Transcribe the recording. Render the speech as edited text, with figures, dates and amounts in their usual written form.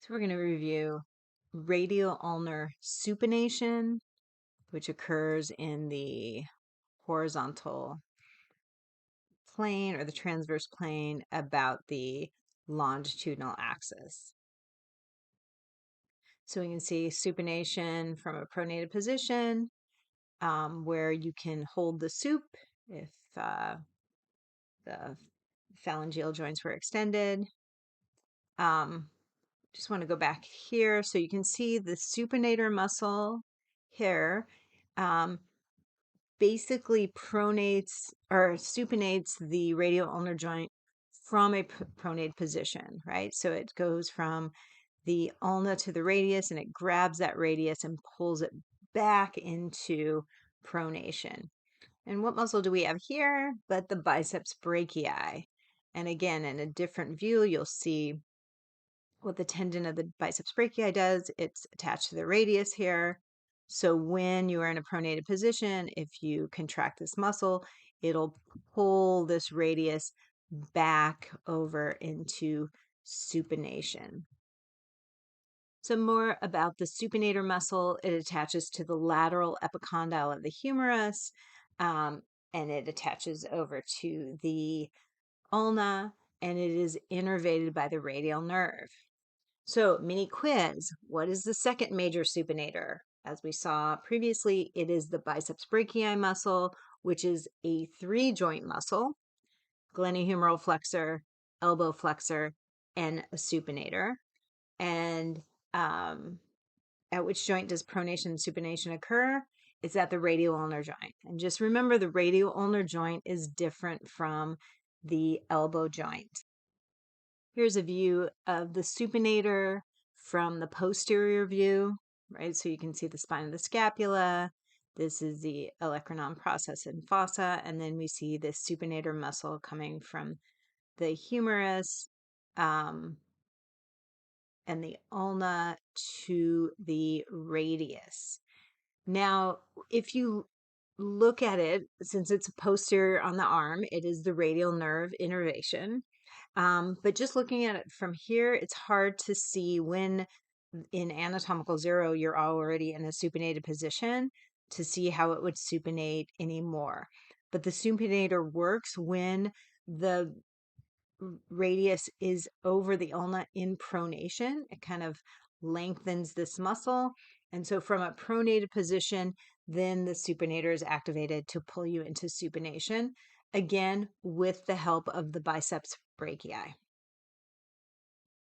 So we're going to review radial ulnar supination, which occurs in the horizontal plane or the transverse plane about the longitudinal axis. So we can see supination from a pronated position, where you can hold the sup if the phalangeal joints were extended. Just want to go back here so you can see the supinator muscle here basically pronates or supinates the radial ulnar joint from a pronate position, right? So it goes from the ulna to the radius and it grabs that radius and pulls it back into pronation. And what muscle do we have here but the biceps brachii? And again, in a different view, you'll see what the tendon of the biceps brachii does. It's attached to the radius here. So when you are in a pronated position, if you contract this muscle, it'll pull this radius back over into supination. So more about the supinator muscle. It attaches to the lateral epicondyle of the humerus, and it attaches over to the ulna, and it is innervated by the radial nerve. So, mini quiz. What is the second major supinator? As we saw previously, it is the biceps brachii muscle, which is a 3-joint muscle: glenohumeral flexor, elbow flexor, and a supinator. And at which joint does pronation and supination occur? It's at the radial ulnar joint. And just remember, the radial ulnar joint is different from the elbow joint. Here's a view of the supinator from the posterior view, right? So you can see the spine of the scapula. This is the olecranon process and fossa, and then we see the supinator muscle coming from the humerus and the ulna to the radius. Now, if you look at it, since it's posterior on the arm, it is the radial nerve innervation. But just looking at it from here, it's hard to see when in anatomical 0, you're already in a supinated position to see how it would supinate anymore. But the supinator works when the radius is over the ulna in pronation. It kind of lengthens this muscle. And so from a pronated position, then the supinator is activated to pull you into supination, again, with the help of the biceps brachii.